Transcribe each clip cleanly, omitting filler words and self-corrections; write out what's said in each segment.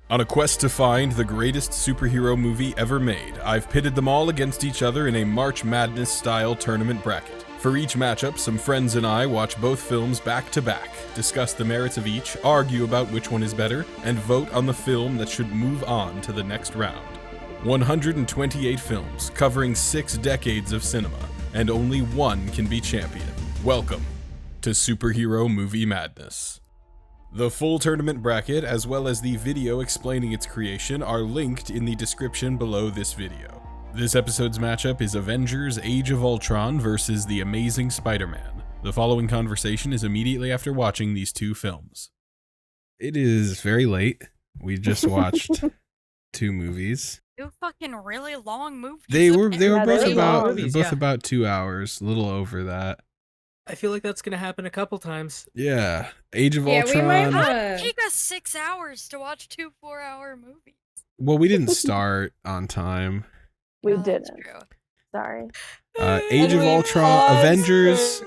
On a quest to find the greatest superhero movie ever made, I've pitted them all against each other in a March Madness-style tournament bracket. For each matchup, some friends and I watch both films back to back, discuss the merits of each, argue about which one is better, and vote on the film that should move on to the next round. 128 films, covering 6 decades of cinema, and only one can be champion. Welcome to Superhero Movie Madness. The full tournament bracket, as well as the video explaining its creation, are linked in the description below this video. This episode's matchup is Avengers: Age of Ultron versus The Amazing Spider-Man. The following conversation is immediately after watching these two films. It is very late. We just watched 2 movies. 2 fucking really long movies. They were movies, both about 2 hours, a little over that. I feel like that's gonna happen a couple times. Yeah, Age of Ultron. We might It'd take us 6 hours to watch 2 4-hour movies. Well, we didn't start on time. We Oh, that's didn't. true. Sorry. Age of we Ultron, paused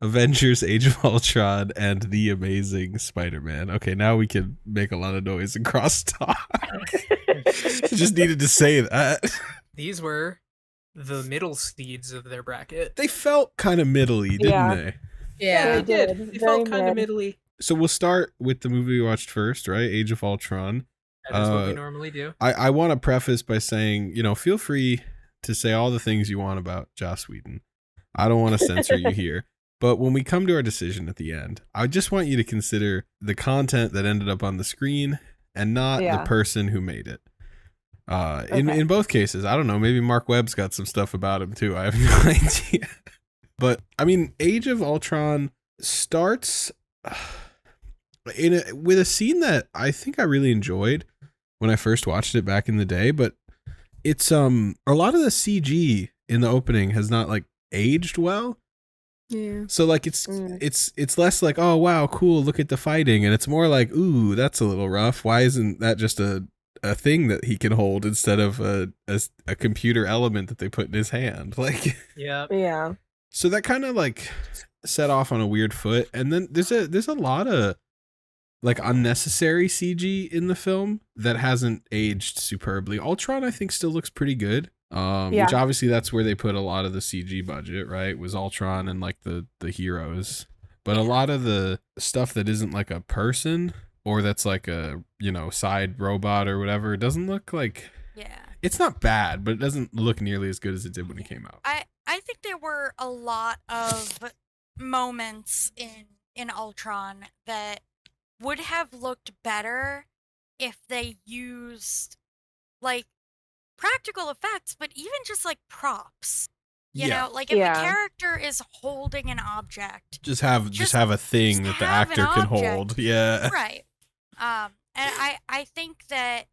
Avengers, Age of Ultron, and The Amazing Spider-Man. Okay, now we can make a lot of noise and cross-talk. Just needed to say that. These were the middle seeds of their bracket. They felt kind of middly, didn't Yeah. they? Yeah, They did. They felt kind of middly. So we'll start with the movie we watched first, right? Age of Ultron. That is what we normally do. I want to preface by saying, feel free to say all the things you want about Joss Whedon. I don't want to censor you here. But when we come to our decision at the end, I just want you to consider the content that ended up on the screen and not the person who made it. In both cases, I don't know, maybe Mark Webb's got some stuff about him too. I have no idea. But I mean, Age of Ultron starts with a scene that I think I really enjoyed when I first watched it back in the day, but it's a lot of the CG in the opening has not like aged well. Yeah. So like it's less like, oh wow, cool, look at the fighting, and it's more like, ooh, that's a little rough. Why isn't that just a thing that he can hold instead of a computer element that they put in his hand? Like, Yeah. so that kind of like set off on a weird foot, and then there's a lot of like unnecessary CG in the film that hasn't aged superbly. Ultron, I think, still looks pretty good. Which obviously that's where they put a lot of the CG budget, right? Was Ultron and like the heroes. But a lot of the stuff that isn't like a person or that's like a, side robot or whatever, it doesn't look like, it's not bad, but it doesn't look nearly as good as it did when it came out. I think there were a lot of moments in Ultron that would have looked better if they used like practical effects, but even just like props. You know, like if a character is holding an object, just have a thing that the actor can hold. Yeah. Right. And I think that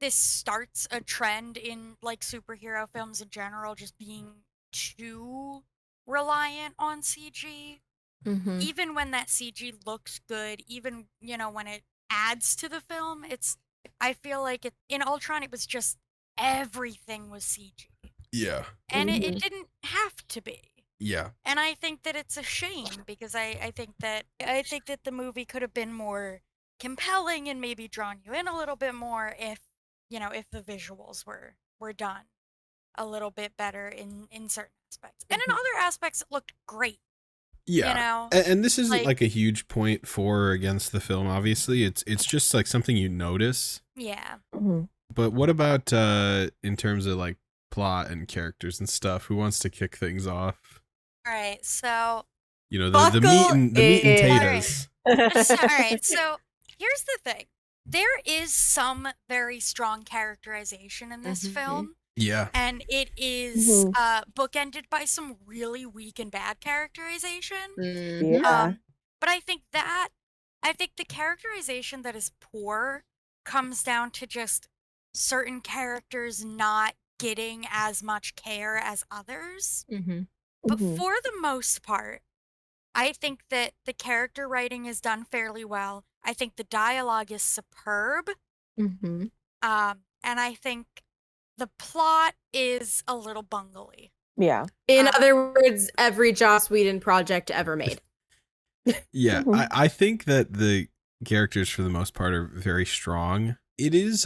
this starts a trend in like superhero films in general, just being too reliant on CG. Mm-hmm. Even when that CG looks good, even, when it adds to the film, I feel like in Ultron, it was just everything was CG. Yeah. And it didn't have to be. Yeah. And I think that it's a shame because I think that the movie could have been more compelling and maybe drawn you in a little bit more if the visuals were done a little bit better in certain aspects. And in other aspects, it looked great. Yeah. And this isn't like a huge point for or against the film, obviously. It's just like something you notice. Yeah. Mm-hmm. But what about in terms of like plot and characters and stuff? Who wants to kick things off? All right, so the meat and potatoes. all right, so here's the thing. There is some very strong characterization in this film. Yeah. And it is bookended by some really weak and bad characterization. Yeah. But I think the characterization that is poor comes down to just certain characters not getting as much care as others. But for the most part, I think that the character writing is done fairly well. I think the dialogue is superb. And I think the plot is a little bungly. Yeah. In other words, every Joss Whedon project ever made. Yeah, I think that the characters for the most part are very strong. It is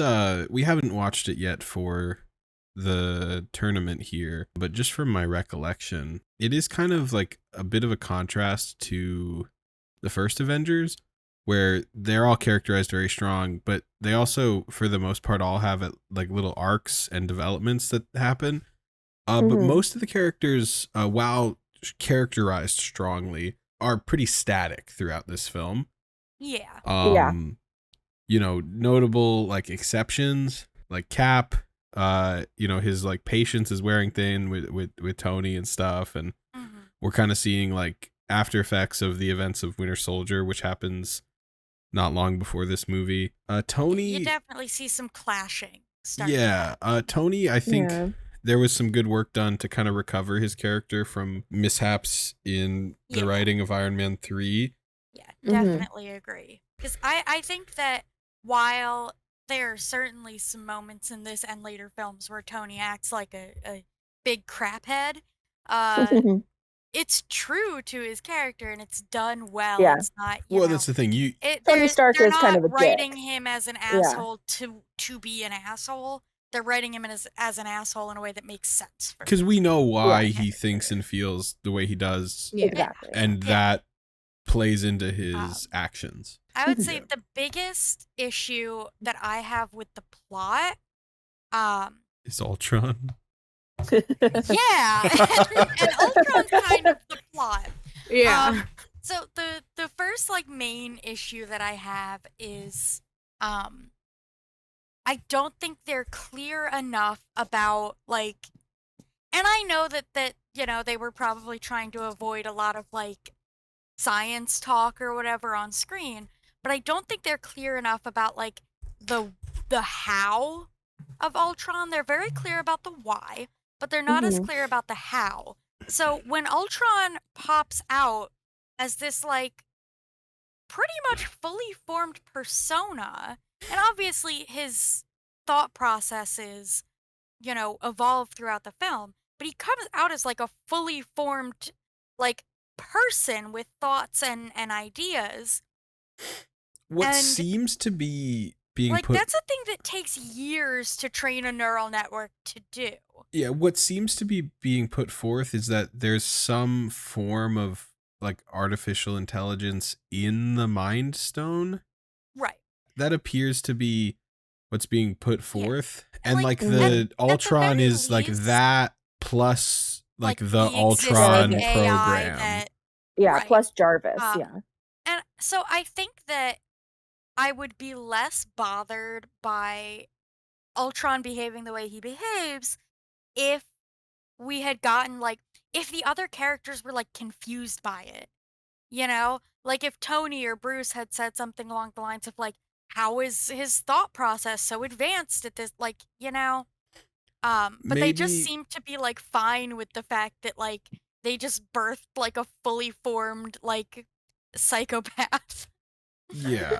we haven't watched it yet for the tournament here, but just from my recollection, it is kind of like a bit of a contrast to the first Avengers, where they're all characterized very strong, but they also, for the most part, all have like little arcs and developments that happen. But most of the characters, while characterized strongly, are pretty static throughout this film. Yeah. You know, notable like exceptions, like Cap. You know, his like patience is wearing thin with Tony and stuff, and we're kind of seeing like after effects of the events of Winter Soldier, which happens not long before this movie. Tony, you definitely see some clashing. Yeah, Tony, I think there was some good work done to kind of recover his character from mishaps in the writing of Iron Man 3. Yeah, definitely agree. Because I think that while there are certainly some moments in this and later films where Tony acts like a big craphead, it's true to his character and it's done well. Yeah. It's not, well, that's the thing. Tony Stark they're is kind of a writing dick. him as an asshole to be an asshole. They're writing him as an asshole in a way that makes sense. Because we know why he thinks and feels the way he does. Exactly. And that plays into his actions. I would say the biggest issue that I have with the plot is Ultron. Yeah. and Ultron's kind of the plot. Yeah. So the first like main issue that I have is I don't think they're clear enough about like, and I know that you know they were probably trying to avoid a lot of like science talk or whatever on screen, but I don't think they're clear enough about like the how of Ultron. They're very clear about the why, but they're not as clear about the how. So when Ultron pops out as this like pretty much fully formed persona, and obviously his thought processes, you know, evolve throughout the film, but he comes out as like a fully formed like person with thoughts and ideas. What seems to be being like that's a thing that takes years to train a neural network to do. Yeah, what seems to be being put forth is that there's some form of like artificial intelligence in the Mind Stone. Right. That appears to be what's being put forth. And like the Ultron is like that plus like the Ultron program. Plus Jarvis. And so I think that I would be less bothered by Ultron behaving the way he behaves if we had gotten like, if the other characters were like confused by it, you know, like if Tony or Bruce had said something along the lines of like, how is his thought process so advanced at this, like, you know, but they just seem to be like fine with the fact that like they just birthed like a fully formed like psychopath. Yeah.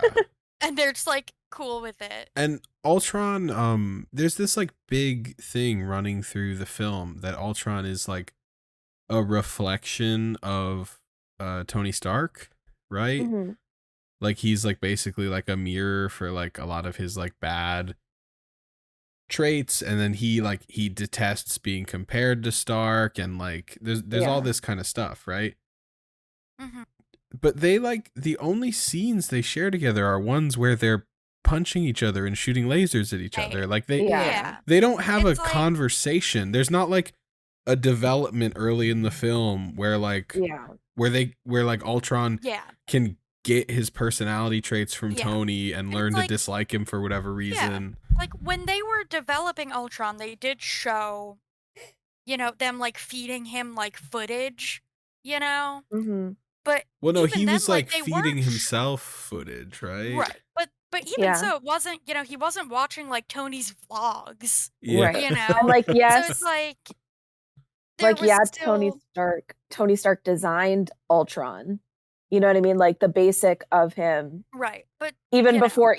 And they're just like cool with it. And Ultron, there's this like big thing running through the film that Ultron is like a reflection of Tony Stark, right? Like he's like basically like a mirror for like a lot of his like bad traits, and then he detests being compared to Stark, and like there's all this kind of stuff, right? But they like the only scenes they share together are ones where they're punching each other and shooting lasers at each other. Like they don't have a conversation. There's not like a development early in the film where like where like Ultron can get his personality traits from Tony and learn to dislike him for whatever reason. Like when they were developing Ultron, they did show, you know, them like feeding him like footage, you know? But well, no, he then, was like feeding himself footage, right? Right. But even so, it wasn't, you know, he wasn't watching like Tony's vlogs. Right. You know? And like, yes. So it's like Tony Stark designed Ultron. You know what I mean? Like the basic of him. Right. But even before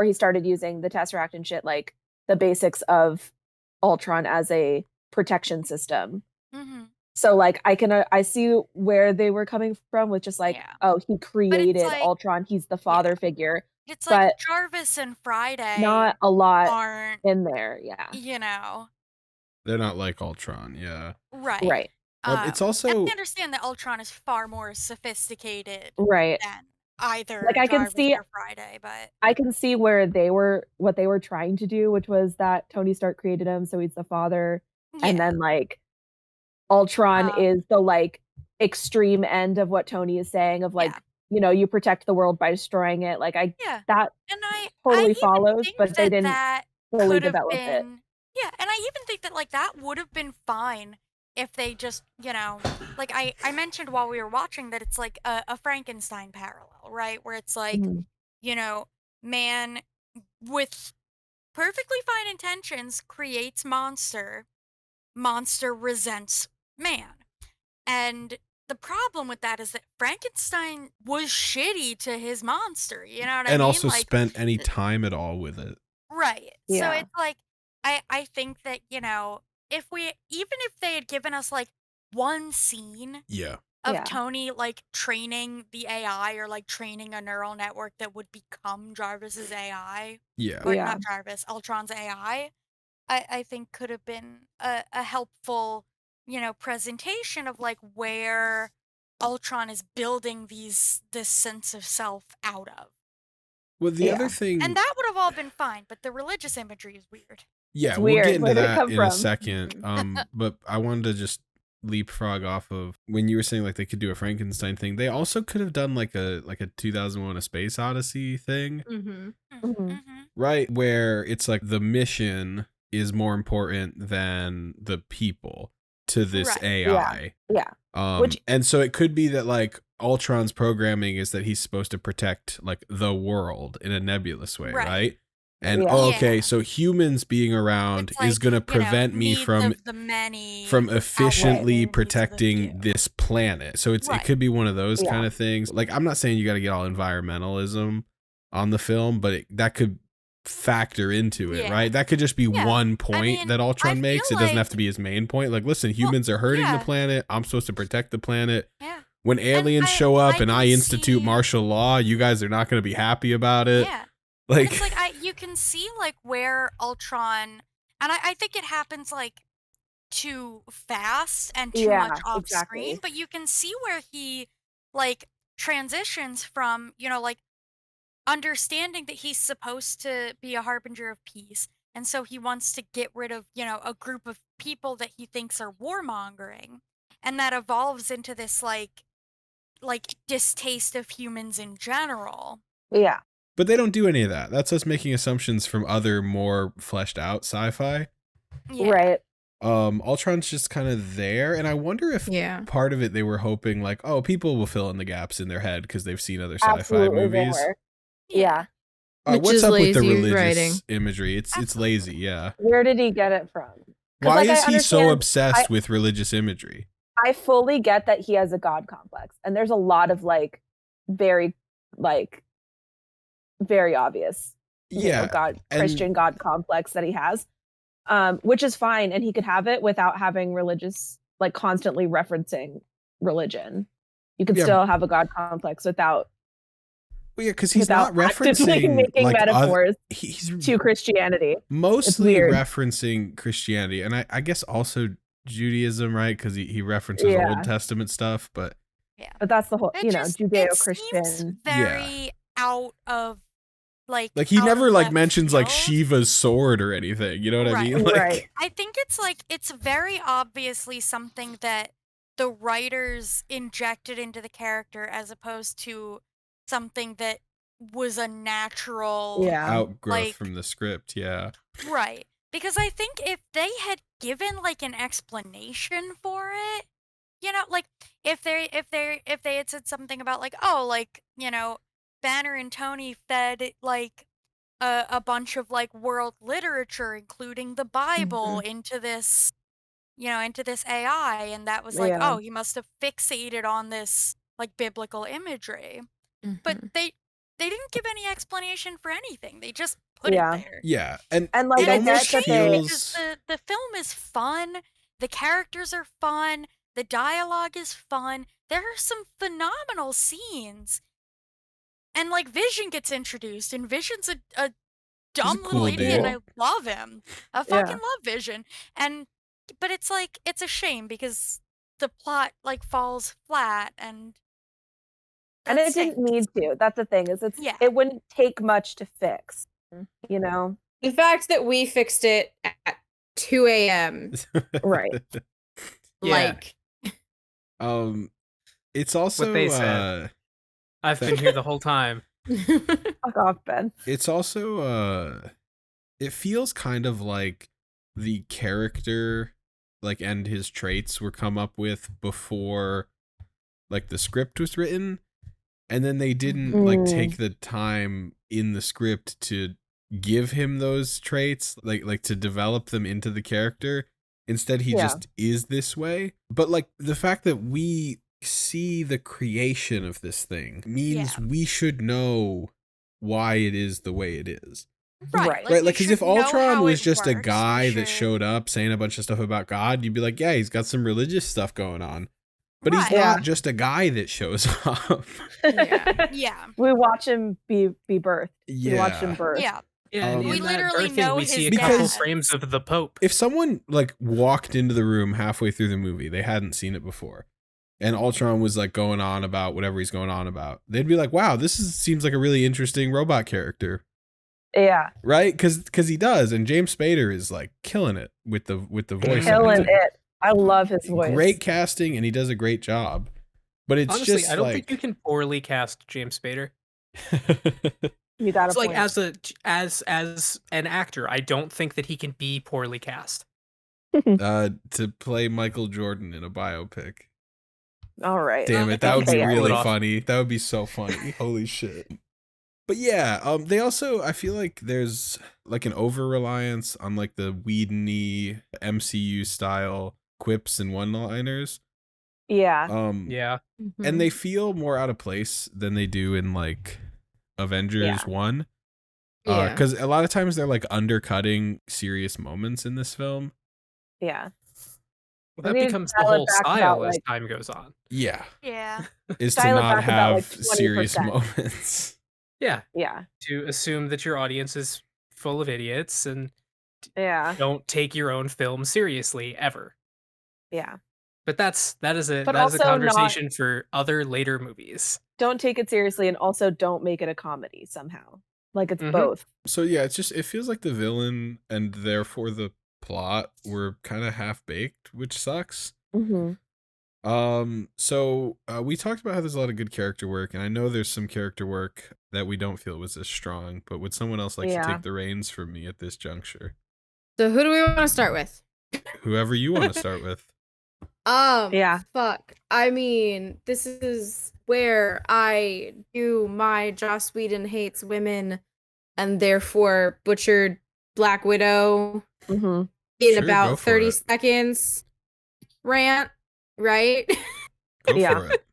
he started using the Tesseract and shit, like the basics of Ultron as a protection system. So like I see where they were coming from with just like, Yeah. oh, he created like- Ultron, he's the father figure. It's like But Jarvis and Friday not a lot aren't, in there, yeah. you know, They're not like Ultron, yeah. right. Right. It's And also I understand that Ultron is far more sophisticated Right. than either Like, I can Jarvis see- or Friday, but I can see where what they were trying to do, which was that Tony Stark created him, so he's the father, and yeah. then like Ultron Um, is the like extreme end of what Tony is saying of like, Yeah. you protect the world by destroying it. Like Yeah. that And I totally even follows, think but they didn't that fully could have develop it. been, yeah, and I even think that like that would have been fine if they just, like I mentioned while we were watching that it's like a Frankenstein parallel, right? Where it's like, Mhm. Man with perfectly fine intentions creates monster resents man. And the problem with that is that Frankenstein was shitty to his monster, you know what I and mean? also Like, spent any time at all with it. right. So Yeah. it's like I think that, if they had given us like one scene Yeah. of Yeah. Tony like training the AI or like training a neural network that would become Jarvis's AI, Yeah. or Yeah. not Jarvis, Ultron's AI, I think could have been a helpful, presentation of like where Ultron is building this sense of self out of. Well, the Yeah. other thing, And that would have all been fine, but the religious imagery is weird. yeah, It's we'll weird. get into Where did it that come in a from? second. But I wanted to just leapfrog off of when you were saying like they could do a Frankenstein thing. They also could have done like a 2001: A Space Odyssey thing, Mm-hmm. Mhm. Mm-hmm. right? Where it's like the mission is more important than the people to this Right. AI. Yeah. Which- And so it could be that like Ultron's programming is that he's supposed to protect like the world in a nebulous way, Right. right? And Yeah. okay, Yeah. so humans being around It's is like, going to prevent me needs from of the many efficiently outweighing the needs of the protecting few. this planet. So it Right. could be one of those Yeah. kind of things. Like I'm not saying you got to get all environmentalism on the film, but that could factor into it, Yeah. right? That could just be Yeah. one point mean, that I Ultron makes. It feel doesn't have like- to be his main point. Like, listen, humans are hurting the yeah. planet. I'm supposed to protect the planet. Yeah. When aliens show up and I can institute see- martial law, you guys are not going to be happy about it. Yeah. Like, And it's like you can see like where Ultron, and I think it happens like too fast and too Yeah, much off exactly. screen, but you can see where he like transitions from, like understanding that he's supposed to be a harbinger of peace, and so he wants to get rid of, a group of people that he thinks are warmongering, and that evolves into this like distaste of humans in general. Yeah. but they don't do any of that. That's us making assumptions from other more fleshed out sci-fi. Yeah. Right. Ultron's just kind of there, and I wonder if Yeah. part of it they were hoping like, oh, people will fill in the gaps in their head because they've seen other sci-fi Absolutely they movies. were. Yeah. Which What's is up with the lazy religious writing. imagery? It's lazy, yeah. Where did he get it from? 'Cause, Why like, I is he so understand- obsessed with religious imagery? I fully get that he has a god complex, and there's a lot of like very obvious Yeah, god and- Christian god complex that he has, which is fine, and he could have it without having religious, like constantly referencing religion. You could Yeah. still have a god complex without Well, yeah, because he's not without actively referencing making like metaphors he's to Christianity. mostly weird. referencing Christianity, and I guess also Judaism, right? Because he references Yeah. Old Testament stuff, but But that's the whole, It just- it Judeo-Christian. seems very out of like he out never of like left mentions like field. Shiva's sword or anything. You know what I Right. mean? Like, Right. I think it's very obviously something that the writers injected into the character as opposed to something that was a natural Yeah. outgrowth like- from the script. Yeah. right. Because I think if they had given like an explanation for it, like if they had said something about like, oh, like, Banner and Tony fed like a bunch of like world literature, including the Bible, into this, into this AI, and that was like, Yeah. oh, he must have fixated on this like biblical imagery. But Mhm. they didn't give any explanation for anything. They just put Yeah. it there. Yeah. And And like it And I it's get almost that shame they because feels the film is fun, the characters are fun, The dialogue is fun. There are some phenomenal scenes. And like Vision gets introduced, and Vision's a dumb little cool idiot, and dude. I love him. I fucking love Vision. But it's like, it's a shame because the plot like falls flat, and And it didn't need to. That's the thing, is it wouldn't take much to fix, you know? The fact that we fixed it at 2 a.m. Right. Like, it's also What they said. I've been here the whole time. Fuck off, Ben. It's also it feels kind of like the character like and his traits were come up with before like the script was written, and then they didn't like take the time in the script to give him those traits, like to develop them into the character. Instead, he just is this way. But like the fact that we see the creation of this thing means we should know why it is the way it is. Right. Like, because if Ultron was just a works, guy that showed up saying a bunch of stuff about God, you'd be like, yeah, he's got some religious stuff going on. But he's not just a guy that shows up. Yeah. We watch him be birthed. Yeah. We watch him birth. Yeah. Yeah, and We in that literally birthing, know we his see a couple dad. frames of the Pope. If someone like walked into the room halfway through the movie, they hadn't seen it before, and Ultron was like going on about whatever he's going on about, they'd be like, wow, seems like a really interesting robot character. Yeah. Right? Because he does, and James Spader is like killing it with the voice. Killing it. I love his voice. Great casting, and he does a great job. But it's Honestly, just I don't like think you can poorly cast James Spader. You got It's like as an actor, I don't think that he can be poorly cast. to play Michael Jordan in a biopic. All right. Damn it, that would be Okay, really off. funny. That would be so funny. Holy shit. But yeah, they also, I feel like there's like an over-reliance on like the Whedon-y MCU style quips and one-liners. Yeah. Yeah. And they feel more out of place than they do in like Avengers 1. Because a lot of times they're like undercutting serious moments in this film. Yeah. Well, that We need to becomes the dial it whole back style about, as like- time goes on. Yeah. Yeah. Is to Dial it not back about, like, have serious 20%. moments. Yeah. Yeah. To assume that your audience is full of idiots and Yeah. don't take your own film seriously ever. Yeah. But that is a But that is a also not- conversation for other later movies. Don't take it seriously, and also don't make it a comedy somehow. Like it's Mhm. both. So yeah, it feels like the villain and therefore the plot were kind of half-baked, which sucks. Mm-hmm. So we talked about how there's a lot of good character work, and I know there's some character work that we don't feel was as strong, but would someone else like to take the reins from me at this juncture? So who do we want to start with? Whoever you want to start with. Yeah. Fuck. I mean, this is where I do my Joss Whedon hates women and therefore butchered Black Widow Mm-hmm. in Sure, about go for 30 it. seconds rant, right? Go Yeah. for it.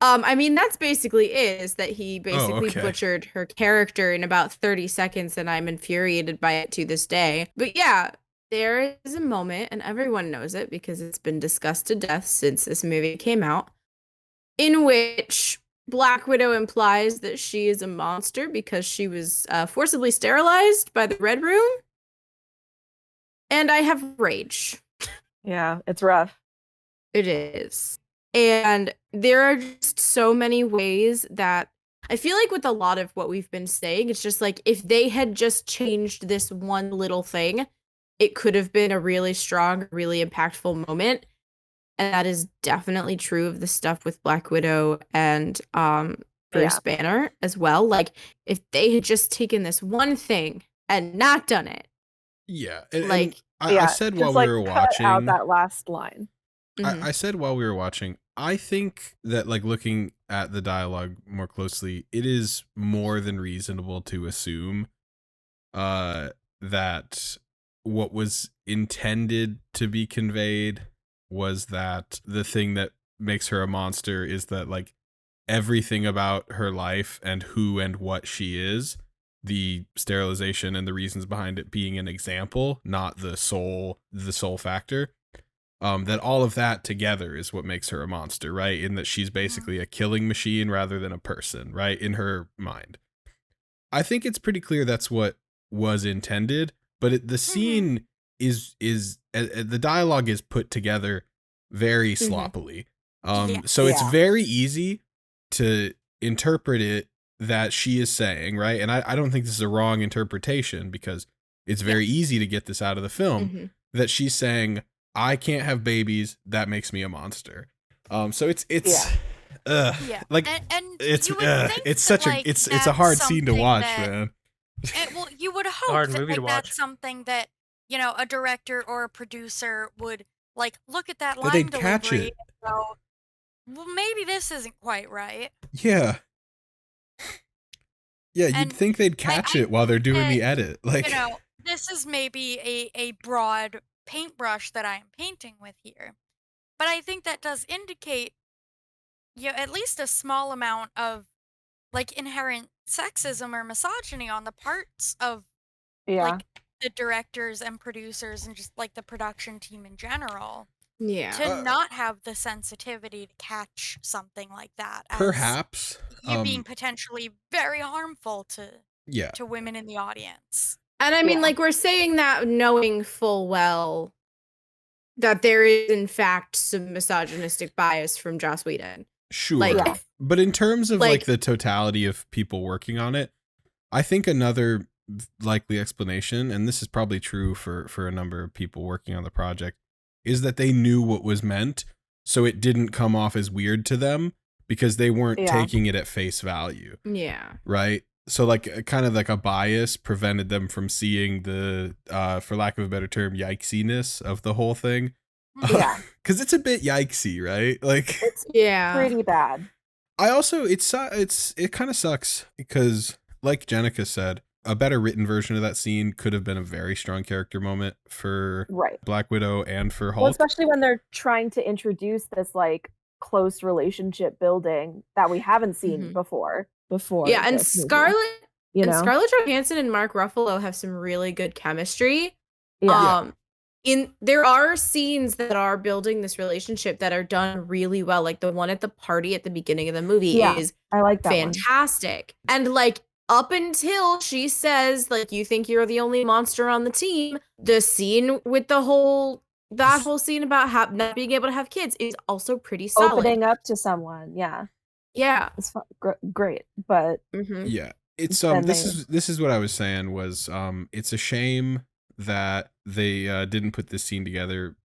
I mean, that's basically is that he basically okay. butchered her character in about 30 seconds, and I'm infuriated by it to this day. But yeah, there is a moment, and everyone knows it because it's been discussed to death since this movie came out, in which Black Widow implies that she is a monster because she was forcibly sterilized by the Red Room. And I have rage. Yeah. It's rough. It is. And there are just so many ways that I feel like with a lot of what we've been saying, it's just like if they had just changed this one little thing, it could have been a really strong, really impactful moment. And that is definitely true of the stuff with Black Widow and Bruce Banner as well. Like if they had just taken this one thing and not done it. Yeah. Like, I said while we were cut watching out that last line. mhm. I said while we were watching, I think that like looking at the dialogue more closely, it is more than reasonable to assume that what was intended to be conveyed was that the thing that makes her a monster is that like everything about her life and who and what she is, the sterilization and the reasons behind it being an example, not the sole factor. that all of that together is what makes her a monster, right? In that she's basically a killing machine rather than a person, right? In her mind. I think it's pretty clear that's what was intended, but the scene is the dialogue is put together very sloppily. So it's very easy to interpret it that she is saying, right? And I don't think this is a wrong interpretation because it's very easy to get this out of the film that she's saying, I can't have babies, that makes me a monster. So it's like and it's you would think it's that, such like, a it's a that's hard scene to something watch, that- man. well, you would hope hard that, movie like, to watch. that's something that, you know, a director or a producer would, like, look at that That line they'd delivery catch it. and go, well, maybe this isn't quite right. Yeah. Yeah, you'd And think they'd catch I it while they're think doing the that, edit. Like, you know, this is maybe a broad paintbrush that I am painting with here. But I think that does indicate, you know, at least a small amount of, like, inherent sexism or misogyny on the parts of, like, the directors and producers and just, like, the production team in general Yeah. to not have the sensitivity to catch something like that as perhaps you being potentially very harmful yeah. to women in the audience. And I mean, like, we're saying that knowing full well that there is, in fact, some misogynistic bias from Joss Whedon. Sure. Like, But in terms of like like- the totality of people working on it, I think another likely explanation, and this is probably true for a number of people working on the project, is that they knew what was meant, so it didn't come off as weird to them because they weren't taking it at face value. Yeah. Right? So like kind of like a bias prevented them from seeing the for lack of a better term, yikesiness of the whole thing. Yeah. Cuz it's a bit yikesy, right? Like It's Yeah. pretty bad. I also it kind of sucks because like Jenica said, a better written version of that scene could have been a very strong character moment for Right. Black Widow and for Hulk. Well, especially when they're trying to introduce this like close relationship building that we haven't seen before. Yeah, and this movie, Scarlett you know? Scarlett Johansson and Mark Ruffalo have some really good chemistry. Yeah. There are scenes that are building this relationship that are done really well. Like the one at the party at the beginning of the movie is I like that one. fantastic. And like up until she says, like, you think you're the only monster on the team, the scene with that whole scene about not being able to have kids is also pretty solid. Opening up to someone, yeah. Yeah. It's great, but Yeah. It's then this is what I was saying was it's a shame that they didn't put this scene together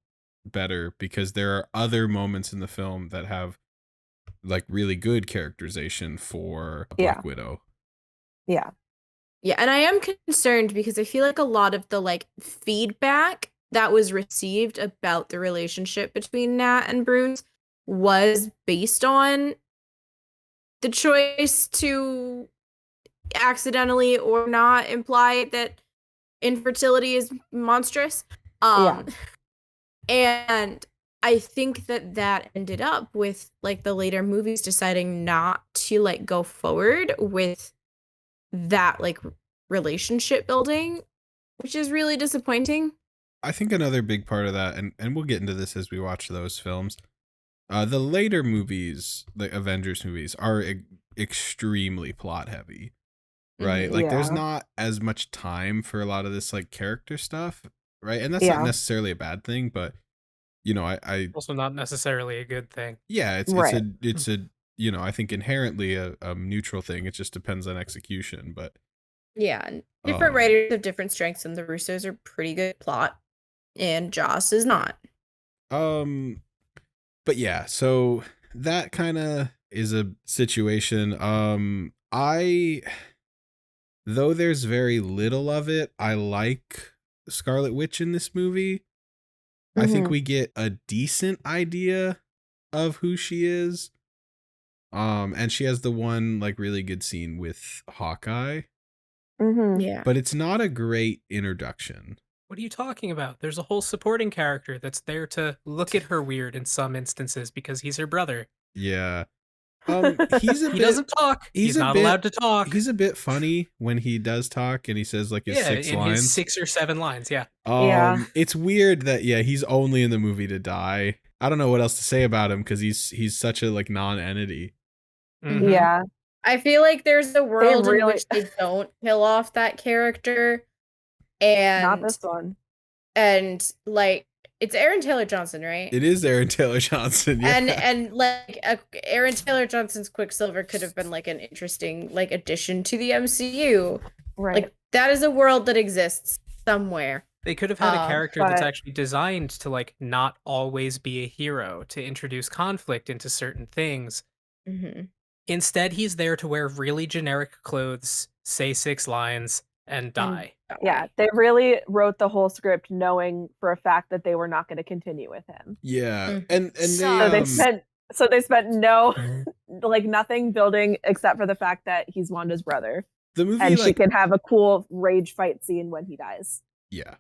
better because there are other moments in the film that have like really good characterization for Black Widow. Yeah. Yeah, and I am concerned because I feel like a lot of the like feedback that was received about the relationship between Nat and Bruce was based on the choice to accidentally or not imply that infertility is monstrous. And I think that ended up with like the later movies deciding not to like go forward with that like relationship building, which is really disappointing. I think another big part of that, and we'll get into this as we watch those films, the later movies, the Avengers movies, are extremely plot heavy, right? Like there's not as much time for a lot of this like character stuff, right? And that's not necessarily a bad thing, but you know, I Also not necessarily a good thing. yeah, it's a you know, I think inherently a neutral thing. It just depends on execution, but yeah, and different writers have different strengths, and the Russos are pretty good at plot, and Joss is not. But yeah, so that kind of is a situation. Though there's very little of it, I like Scarlet Witch in this movie. I think we get a decent idea of who she is. And she has the one like really good scene with Hawkeye. Yeah. But it's not a great introduction. What are you talking about? There's a whole supporting character that's there to look at her weird in some instances because he's her brother. Yeah. He's a He bit. doesn't talk. he's He's a not bit- allowed to talk. He's a bit funny when he does talk, and he says like his yeah, 6 in lines. his 6 or 7 lines. Yeah. Yeah. It's weird that he's only in the movie to die. I don't know what else to say about him because he's such a like non-entity. Mhm. Yeah. I feel like there's a world in really- which they don't kill off that character, Not and this one. like it's Aaron Taylor Johnson, right? It is Aaron Taylor Johnson. Yeah. And like Aaron Taylor Johnson's Quicksilver could have been like an interesting like addition to the MCU. Right. Like that is a world that exists somewhere. They could have had a character that's but- actually designed to like not always be a hero, to introduce conflict into certain things. Mm-hmm. Instead, he's there to wear really generic clothes, say 6 lines, and die. Yeah, they really wrote the whole script knowing for a fact that they were not going to continue with him. Yeah. Mm. And So they they spent no like nothing building except for the fact that he's Wanda's brother, the movie and she like can have a cool rage fight scene when he dies. yeah.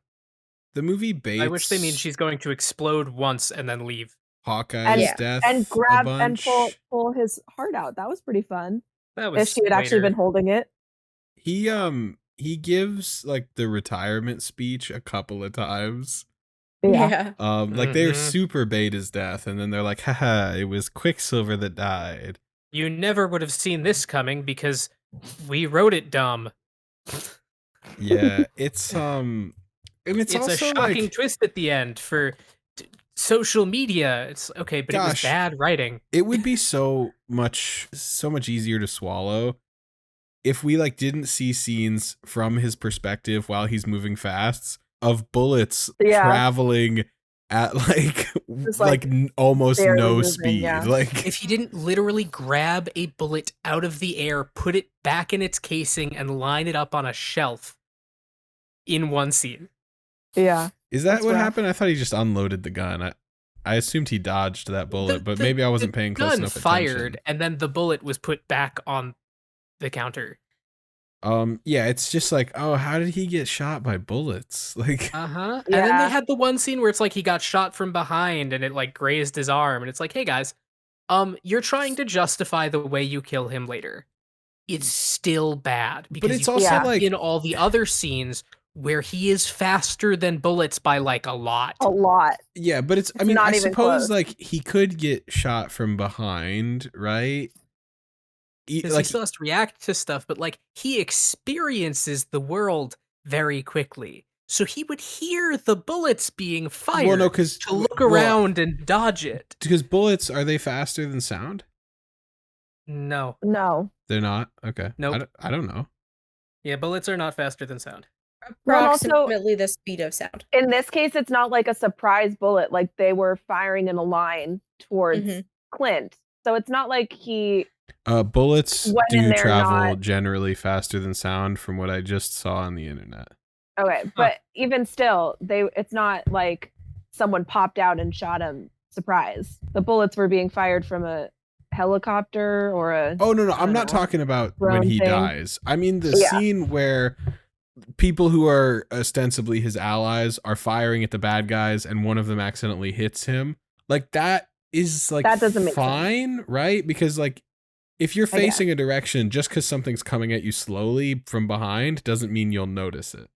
The movie baits I wish they mean she's going to explode once and then leave. Hawkeye's Yeah. death And grab a and bunch. pull his heart out. That was pretty fun. That was If she had actually later. been holding it. He gives like the retirement speech a couple of times. Yeah. Like they're Mhm. super bait his death, and then they're like, haha, it was Quicksilver that died. You never would have seen this coming because we wrote it dumb. Yeah, it's and it's It's a also shocking like twist at the end for social media. It's okay, but it was Gosh. bad writing. it would be so much easier to swallow if we like didn't see scenes from his perspective while he's moving fast of bullets Yeah. traveling at like Just, like almost barely no moving, speed. yeah. Like If he didn't literally grab a bullet out of the air, put it back in its casing, and line it up on a shelf in one scene. Yeah. is that That's what rough. happened? I thought he just unloaded the gun. I assumed he dodged that bullet, but The- maybe I the wasn't paying close gun enough fired, attention. and then the bullet was put back on the counter. Yeah, it's just like, oh, how did he get shot by bullets? Like, And then Yeah. they had the one scene where it's like he got shot from behind and it like grazed his arm, and it's like, hey guys, you're trying to justify the way you kill him later. It's still bad because but it's you also Yeah. like, in all the other scenes where he is faster than bullets by like a lot. A lot. yeah, but I It's mean, not I even suppose close. like he could get shot from behind, right? Because he still has to react to stuff, but like he experiences the world very quickly. So he would hear the bullets being fired well, no, because to look around and dodge it. because bullets, are they faster than sound? No. No. They're not. Okay. Nope. I don't know. Yeah, bullets are not faster than sound. Well, also- Approximately the speed of sound. In this case, it's not like a surprise bullet. Like they were firing in a line towards Mhm. Clint. So it's not like he. Bullets Went in do there travel not- generally faster than sound, from what I just saw on the internet. Okay, but even still, it's not like someone popped out and shot him. Surprise! The bullets were being fired from a helicopter or a. Oh no, I I'm don't not know. talking about when Drone he thing. dies. I mean the Yeah. scene where people who are ostensibly his allies are firing at the bad guys, and one of them accidentally hits him. Like that is like That doesn't make sense. fine, right? Because like if you're I guess. facing a direction, just because something's coming at you slowly from behind doesn't mean you'll notice it.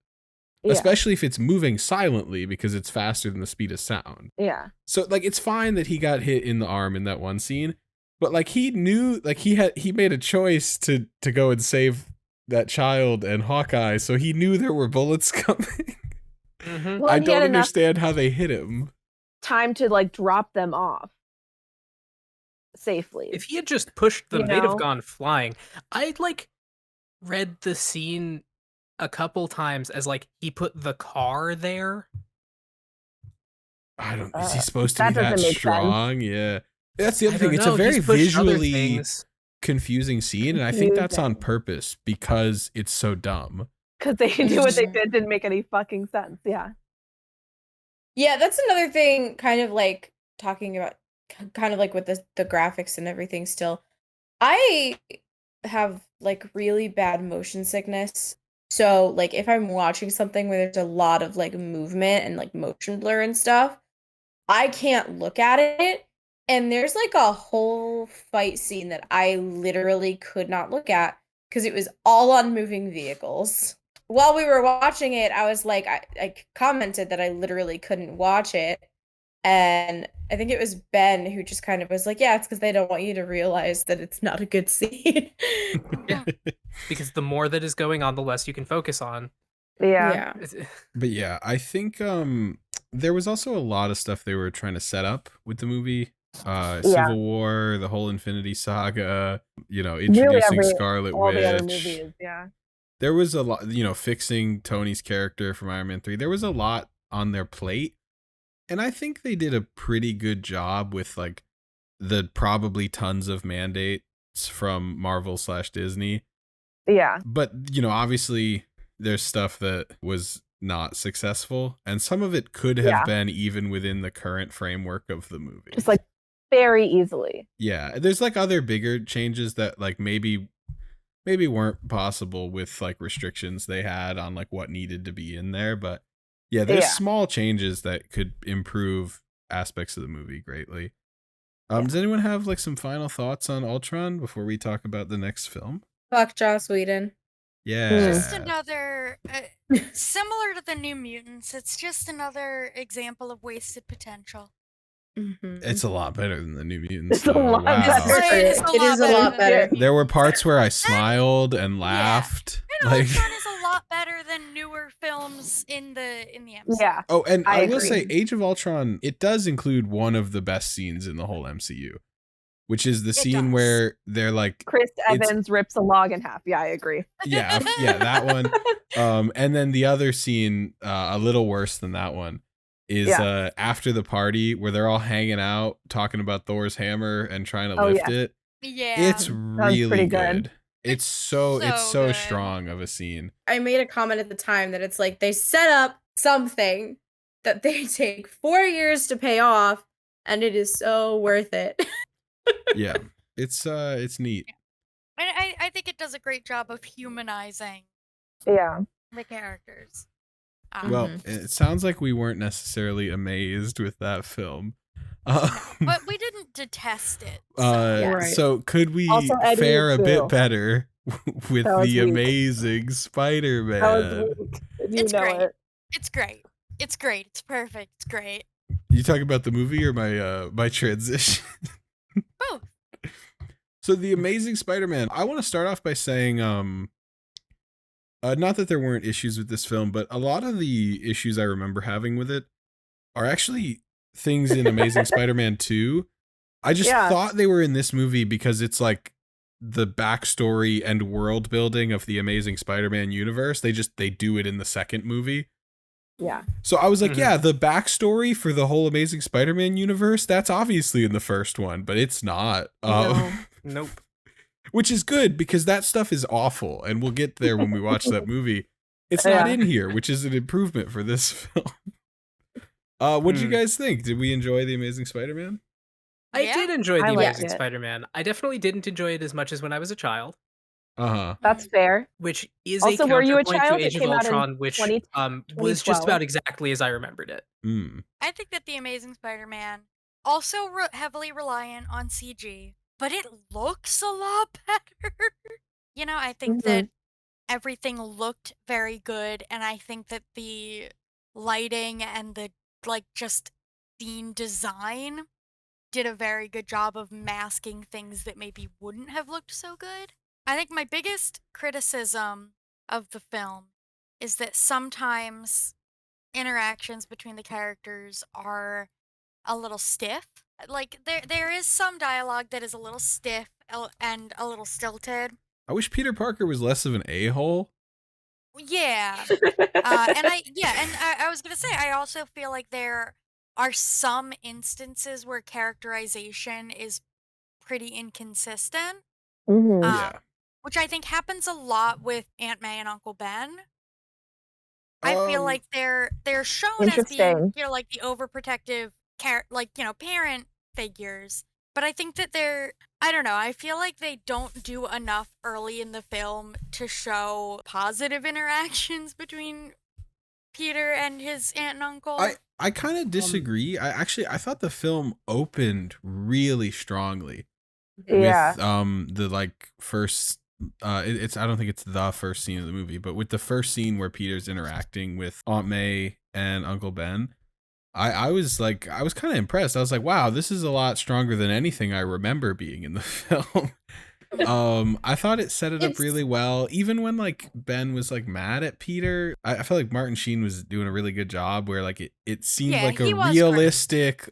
Yeah, Especially if it's moving silently because it's faster than the speed of sound. yeah. So like it's fine that he got hit in the arm in that one scene, but like he knew, like he made a choice to go and save that child and Hawkeye, so he knew there were bullets coming. Mm-hmm. Well, I and he had don't enough understand how they hit him. time to like drop them off safely. If he had just pushed them, You they'd know? have gone flying. I'd like read the scene a couple times as like he put the car there. I don't. Is he supposed to that be that doesn't make sense. strong? Yeah, that's the other I thing. don't It's know, a very he's pushed other visually things. confusing scene, and I think that's on Confusing. purpose because it's so dumb. Because they knew what they Mhm. did didn't make any fucking sense. Yeah. Yeah, that's another thing, kind of like talking about kind of like with the graphics and everything still. I have like really bad motion sickness. So like if I'm watching something where there's a lot of like movement and like motion blur and stuff, I can't look at it And there's like a whole fight scene that I literally could not look at because it was all on moving vehicles. While we were watching it, I was like, I commented that I literally couldn't watch it. And I think it was Ben who just kind of was like, yeah, it's because they don't want you to realize that it's not a good scene. Because the more that is going on, the less you can focus on. Yeah. But yeah, I think there was also a lot of stuff they were trying to set up with the movie. Civil War, the whole Infinity Saga, introducing Scarlet all Witch. the other movies, yeah. There was a lot, fixing Tony's character from Iron Man 3. There was a lot on their plate. And I think they did a pretty good job with like the probably tons of mandates from Marvel/Disney. Yeah. But, obviously there's stuff that was not successful, and some of it could have been even within the current framework of the movie. Just like very easily. Yeah, there's like other bigger changes that like maybe weren't possible with like restrictions they had on like what needed to be in there, but yeah, there's small changes that could improve aspects of the movie greatly. Does anyone have like some final thoughts on Ultron before we talk about the next film? Fuck Joss Whedon. Yeah. Just another, similar to the New Mutants, it's just another example of wasted potential. Mm-hmm. It's a lot better than the New Mutants. It's a lot better. It is a lot better. There were parts where I smiled and laughed. And Ultron is a lot better than newer films in the MCU. Yeah. Oh, and I will agree. say Age of Ultron, it does include one of the best scenes in the whole MCU, which is the scene where they're like Chris Evans rips a log in half. Yeah, I agree. Yeah, that one. And then the other scene, a little worse than that one, is after the party where they're all hanging out talking about Thor's hammer and trying to lift it. Yeah. It's really pretty good. good. It's so good. strong of a scene. I made a comment at the time that it's like they set up something that they take 4 years to pay off, and it is so worth it. Yeah, it's neat. And I think it does a great job of humanizing Yeah. the characters. Well, it sounds like we weren't necessarily amazed with that film. But we didn't detest it. So. So could we Also, Eddie fare a too. bit better with That was the weak. Amazing That Spider-Man? was weak. You It's know great. it. It's great. It's great. It's perfect. It's great. You talking about the movie or my transition? Both. So the Amazing Spider-Man, I want to start off by saying, not that there weren't issues with this film, but a lot of the issues I remember having with it are actually things in Amazing Spider-Man 2. I just thought they were in this movie because it's like the backstory and world building of the Amazing Spider-Man universe. They do it in the second movie. Yeah. So I was like, yeah, the backstory for the whole Amazing Spider-Man universe, that's obviously in the first one, but it's not. Nope. Which is good because that stuff is awful, and we'll get there when we watch that movie. It's not in here, which is an improvement for this film. What did you guys think? Did we enjoy The Amazing Spider-Man? I did enjoy The I liked Amazing it. Spider-Man. I definitely didn't enjoy it as much as when I was a child, Uh-huh. That's fair. which is Also, a were you a counterpoint child? to It Age of came out in Ultron, which 20 was just 2012. about exactly as I remembered it. I think that the Amazing Spider-Man also heavily reliant on CG, but it looks a lot better. I think that everything looked very good, and I think that the lighting and the just scene design did a very good job of masking things that maybe wouldn't have looked so good. I think my biggest criticism of the film is that sometimes interactions between the characters are a little stiff. Like there is some dialogue that is a little stiff and a little stilted. I wish Peter Parker was less of an a-hole. Yeah. I was gonna say, I also feel like there are some instances where characterization is pretty inconsistent. Yeah. Which I think happens a lot with Aunt May and Uncle Ben. I feel like they're shown as being, Interesting. like the overprotective parent figures. But I think that I don't know, I feel like they don't do enough early in the film to show positive interactions between Peter and his aunt and uncle. I kind of disagree. I thought the film opened really strongly Yeah. with the like first it's I don't think it's the first scene of the movie, but with the first scene where Peter's interacting with Aunt May and Uncle Ben. I was kind of impressed. I was like, wow, this is a lot stronger than anything I remember being in the film. I thought it set it up really well. Even when like Ben was like mad at Peter, I felt like Martin Sheen was doing a really good job where like it seemed Yeah, like he a was realistic,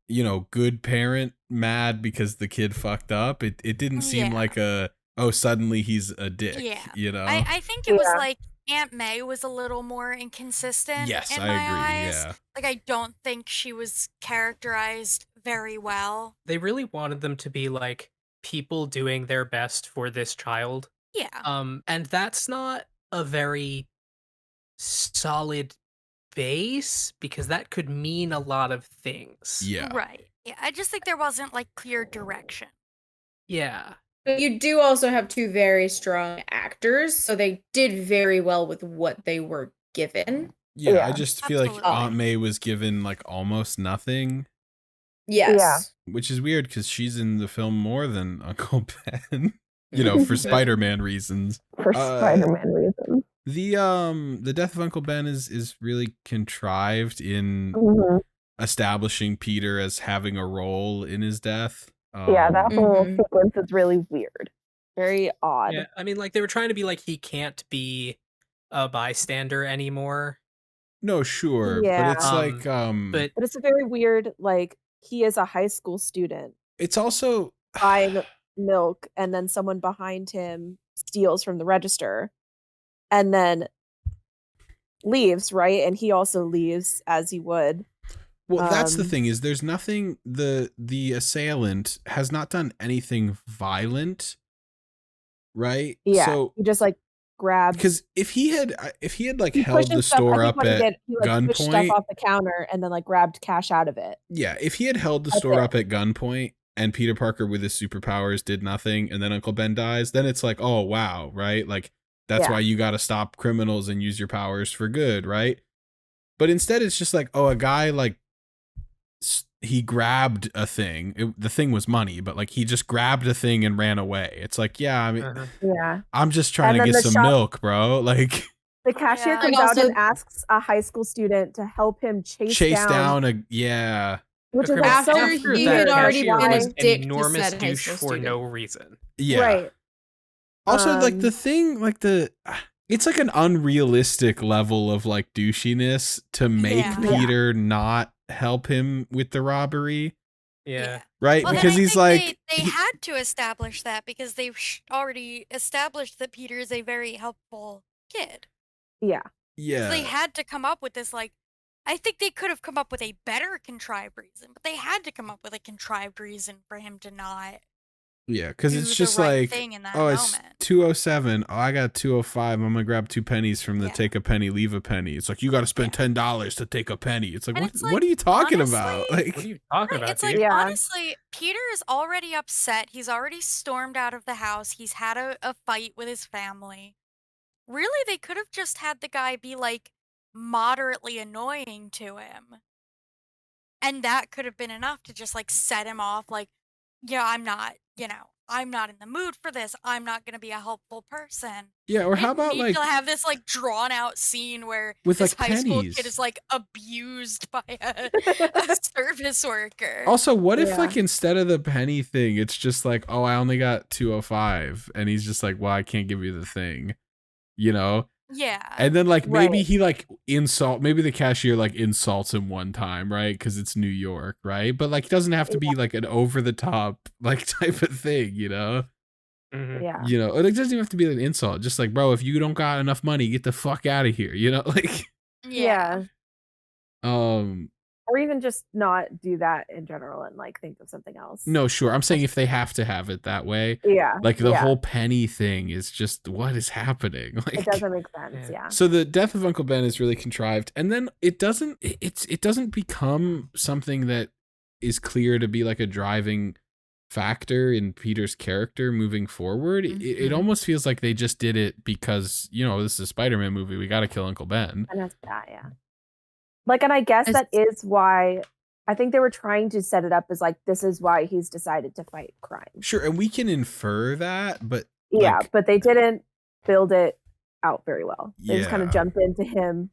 good parent mad because the kid fucked up. It didn't seem Yeah. like suddenly he's a dick, Yeah. I think it was Yeah. like Aunt May was a little more inconsistent Yes, in I my agree. eyes. Yeah. Like I don't think she was characterized very well. They really wanted them to be like people doing their best for this child. Yeah. And that's not a very solid base because that could mean a lot of things. Yeah. Right. Yeah. I just think there wasn't like clear direction. Yeah. But you do also have two very strong actors, so they did very well with what they were given. Yeah, I Yeah. just feel like Absolutely. Aunt May was given like almost nothing, Yes. which is weird because she's in the film more than Uncle Ben, for Spider-Man reasons. For Spider-Man reasons. The death of Uncle Ben is really contrived in Mhm. establishing Peter as having a role in his death. Yeah, that whole Mhm. sequence is really weird. Very odd. Yeah, I mean, like they were trying to be like he can't be a bystander anymore. No, sure, but Yeah. it's like But But it's a very weird, like, he is a high school student it's also buying milk, and then someone behind him steals from the register and then leaves, right? And he also leaves as he would. well, that's the Um, thing is there's nothing the assailant has not done anything violent, right? Yeah. So he just like grabbed because if he had like he held pushed the his stuff. I store think up what he at did, he like pushed stuff gunpoint, off the counter and then like grabbed cash out of it. yeah, if he had held the That's store it. up at gunpoint and Peter Parker with his superpowers did nothing and then Uncle Ben dies, then it's like, oh wow, right? Like that's Yeah. why you got to stop criminals and use your powers for good, right? But instead it's just like, oh, a guy like he grabbed a thing. The thing was money, but like he just grabbed a thing and ran away. It's like, yeah, I mean, Yeah. I'm just trying And to then get the some shop- milk, bro. Like The cashier Yeah. comes And out also- and asks a high school student to help him chase down a yeah. which is Okay, like but so After after he that, had already cashier been was a an dick to enormous said high douche school for student. no reason. Yeah. Right. Also, like the Um, thing, like it's like an unrealistic level of like douchiness to make Yeah. Yeah. Peter not help him with the robbery, Yeah. right? Well, Because then I he's think like, they had to establish that because they've already established that Peter is a very helpful kid. Yeah. yeah, So they had to come up with this like I think they could have come up with a better contrived reason, but they had to come up with a contrived reason for him to not yeah, because do it's the just right like, thing in that oh, it's moment. 207. Oh, I got 205. I'm gonna grab 2 pennies from the Yeah. take a penny, leave a penny. It's like you got to spend $10 to take a penny. It's like And what? it's What like, are you talking honestly, about? What are Like, you talking about, It's dude? like Yeah. honestly, Peter is already upset. He's already stormed out of the house. He's had a fight with his family. Really, they could have just had the guy be like moderately annoying to him. And that could have been enough to just like set him off like, yeah, I'm not in the mood for this. I'm not going to be a helpful person. yeah, or We how didn't about need like to have this like drawn out scene where with this like high school pennies? kid is like abused by a service worker. Also, what if Yeah. like instead of the penny thing, it's just like, oh, I only got 205, and he's just like, well, I can't give you the thing, Yeah. And then like maybe Right. he like maybe the cashier like insults him one time, right? Because it's New York, right? But like it doesn't have to be like an over the top like type of thing, Mhm. Yeah. Or it doesn't even have to be an insult. Just like, bro, if you don't got enough money, get the fuck out of here, like. Yeah. Or even just not do that in general and like think of something else. No, sure. I'm saying if they have to have it that way, Yeah. like the yeah. whole penny thing is just what is happening, like. It doesn't make sense. Yeah. Yeah. So the death of Uncle Ben is really contrived, and then it doesn't become something that is clear to be like a driving factor in Peter's character moving forward. It Mhm. almost feels like they just did it because this is a Spider-Man movie. We got to kill Uncle Ben. And that's that. Yeah. Like, and I guess As- that is why I think they were trying to set it up as like this is why he's decided to fight crime. Sure, and we can infer that, but Yeah, like, but they didn't build it out very well. They just kind of Yeah. jumped into him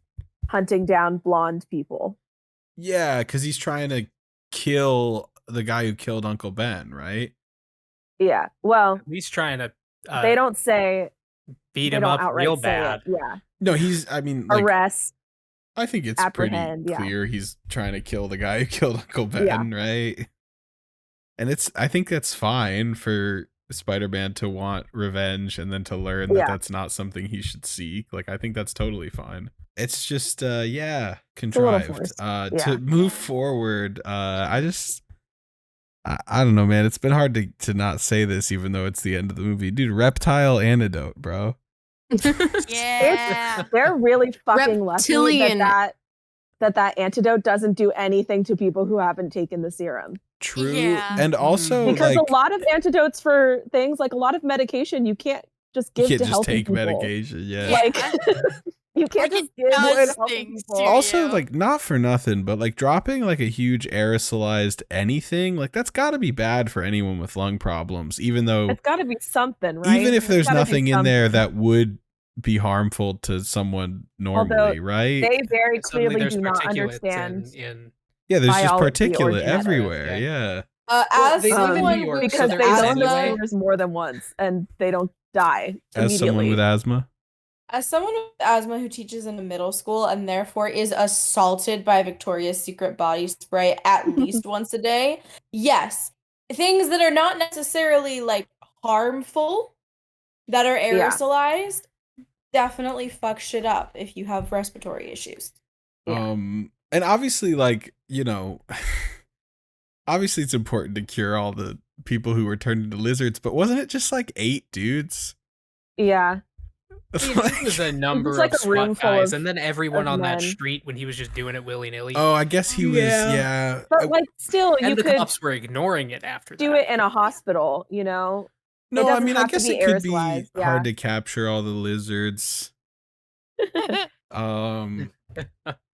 hunting down blonde people. yeah, because he's trying to kill the guy who killed Uncle Ben, right? Yeah. Well, At least trying to they don't say beat they him don't up outright real say bad. it. Yeah. No, I mean, like, Arrest. I think it's apprehend, pretty yeah. clear he's trying to kill the guy who killed Uncle Ben, Yeah. right? And I think that's fine for Spider-Man to want revenge and then to learn that Yeah. that's not something he should seek. Like, I think that's totally fine. It's just, little contrived. forced. To Yeah. move forward, I don't know, man. It's been hard to not say this, even though it's the end of the movie. Dude, reptile antidote, bro. Yeah. They're really fucking lucky Reptilian. that antidote doesn't do anything to people who haven't taken the serum. True. Yeah. And also, Because like, a lot of antidotes for things, like a lot of medication, you can't just you give can't to just healthy take people. medication. Yeah. Like you can't Like, just it give to does healthy things people. to Also, you. like, not for nothing, but like dropping like a huge aerosolized anything, like that's got to be bad for anyone with lung problems, even though It's got to be something, right? even if It's there's gotta be nothing in there something. that would be harmful to someone normally, right? They very Suddenly clearly there's do not particulates understand in Yeah, there's just biology or particulate genetics. everywhere. Yeah. Yeah. Well, As they live in someone New York, with so because there they is don't anyway. know there's more than once and they don't die As someone immediately. with asthma. As someone with asthma who teaches in a middle school and therefore is assaulted by Victoria's Secret body spray at least once a day, yes, things that are not necessarily like harmful that are Yeah. aerosolized definitely fuck shit up if you have respiratory issues. Yeah. And obviously, like, obviously it's important to cure all the people who were turned into lizards, but wasn't it just like 8 dudes? Yeah. It was a number like of a room SWAT full guys, of- and then everyone of on that men. street when he was just doing it willy-nilly. Oh, I guess he was, yeah. But like still and you the could cops were ignoring it after do that. it in a hospital, you know? No, I doesn't mean, I have to guess be it could be aerosolized, yeah. hard to capture all the lizards.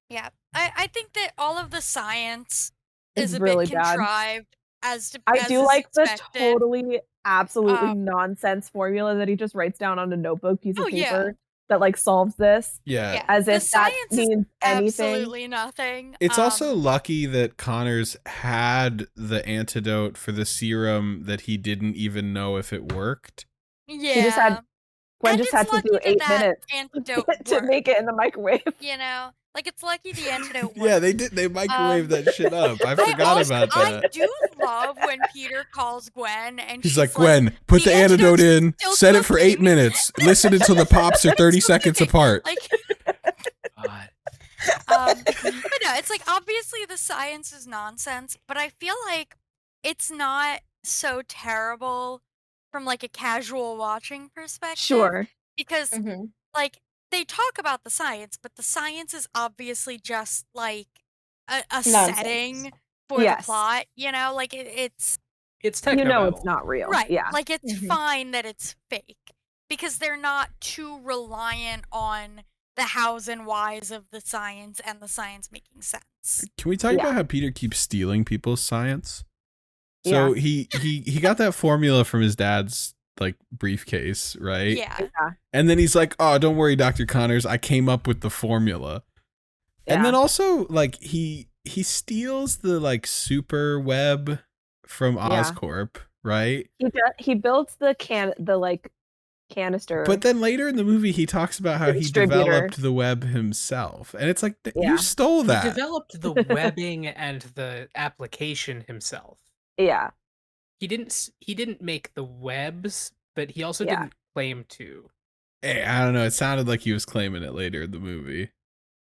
Yeah. I think that all of the science It's is a really bit bad. contrived as I do is like the expected. totally absolutely Um, nonsense formula that he just writes down on a notebook piece of Oh, yeah. paper that like solves this Yeah. Yeah. as The if that science is means anything. Absolutely nothing. It's also lucky that Connors had the antidote for the serum that he didn't even know if it worked. yeah. just had- Gwen And just it's had to lucky do that 8 that minutes antidote to worked, make it in the microwave. you know? Like, it's lucky the antidote worked. Yeah, they did. They microwaved that shit up. I forgot about I that. do love when Peter calls Gwen and He's she's like, Gwen, put "The the antidote in, antidote's still set it for 8 cooking." minutes, listen until the pops are 30 seconds apart. Like, God. but no, it's like obviously the science is nonsense, but I feel like it's not so terrible from like a casual watching perspective. Sure. Because Mm-hmm. like they talk about the science, but the science is obviously just like a Nonsense. setting for Yes. the plot, you know? Like it's It's You techno. know it's not real. right. Yeah. Like it's Mhm. fine that it's fake because they're not too reliant on the hows and whys of the science and the science making sense. Can we talk Yeah. about how Peter keeps stealing people's science? So he got that formula from his dad's like briefcase, right? Yeah. And then he's like, "Oh, don't worry, Dr. Connors, I came up with the formula." And Yeah. then also like he steals the like super web from Yeah. Oscorp, right? He builds the canister. But then later in the movie he talks about how he Distributor. developed the web himself. And it's like Yeah. you stole He that. developed the webbing and the application himself. yeah. He didn't make the webs, but he also Yeah. didn't claim to. Hey, I don't know, it sounded like he was claiming it later in the movie.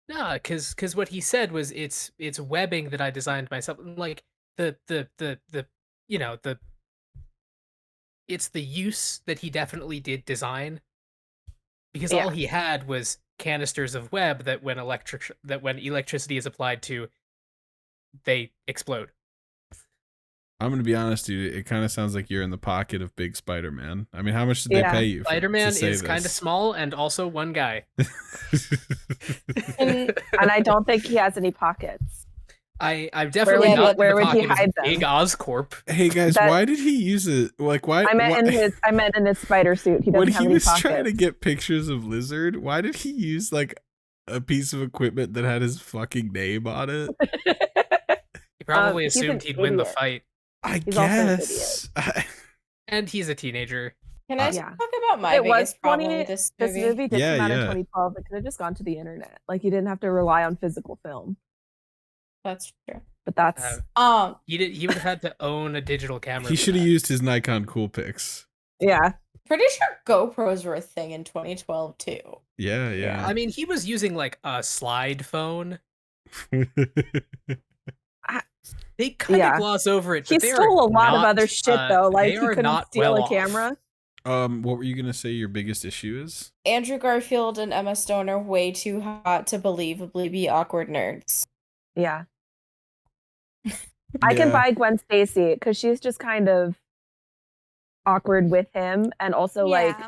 No, because what he said was it's webbing that I designed myself. Like the you know it's the use that he definitely did design. Because Yeah. all he had was canisters of web that when electricity is applied to, they explode. I'm gonna be honest, dude. It kind of sounds like you're in the pocket of Big Spider-Man. I mean, how much did they pay you? Spider-Man to say is kind of this? small and also one guy. And And I don't think he has any pockets. I'm definitely would he- not in where the would he pocket of hide them? Big Oscorp. Hey guys, That- why did he use it? Like, why? I meant in his spider suit. He doesn't when have he any was pockets. trying to get pictures of Lizard, why did he use like a piece of equipment that had his fucking name on it? He probably he's an assumed he'd win the idiot. fight. I He's also an guess. And he's a teenager. can I Yeah. talk about my It was biggest problem 20 with this This movie? movie did come out in Yeah. 2012. It could have just gone to the internet. Like you didn't have to rely on physical film. That's true. But that's He would have had to own a digital camera. He for should have that. used his Nikon Coolpix. yeah. pretty sure GoPros were a thing in 2012 too. Yeah. I mean, he was using like a slide phone. They kind of Yeah. gloss over it. But He they stole are a lot of not, other shit though. Like they he are couldn't not steal well a off. camera. What were you gonna say? Your biggest issue is? Andrew Garfield and Emma Stone are way too hot to believably be awkward nerds. Yeah. I can Yeah. buy Gwen Stacy because she's just kind of awkward with him, and also like Yeah.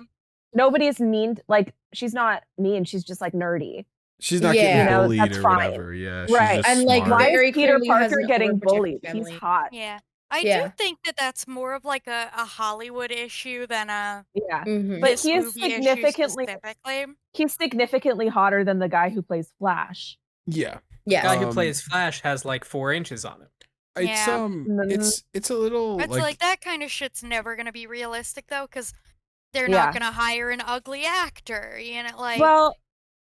nobody's mean. Like she's not mean. She's just like nerdy. She's not Yeah. getting You know, bullied that's or fine. whatever. Yeah, she's Right, just and, like, smart. Why very is Peter clearly has Parker an getting overprotective bullied? family. He's hot. Yeah. I Yeah. do think that that's more of like a Hollywood issue than a Yeah, Mhm. but this he is movie issue significantly specifically. he's significantly hotter than the guy who plays Flash. Yeah, The guy who Um, plays Flash has like 4 inches on him. it's Yeah. it's a little It's like that kind of shit's never gonna be realistic though, because they're Yeah. not gonna hire an ugly actor. You know, like Well,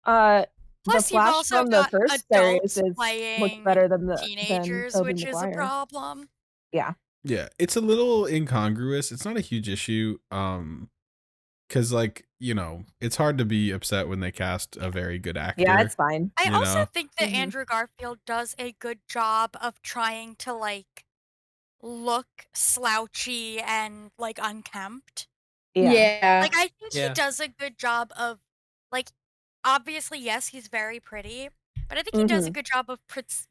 the plus you've Flash also from the got first adults series looks playing better than the teenagers, than Tobey which is a Maguire. problem. yeah, it's a little incongruous. It's not a huge issue, because like it's hard to be upset when they cast a very good actor. Yeah, it's fine. I You also know? think that Mhm. Andrew Garfield does a good job of trying to like look slouchy and like unkempt. Yeah. Like I think Yeah. he does a good job of like obviously yes, he's very pretty, but I think he does a good job of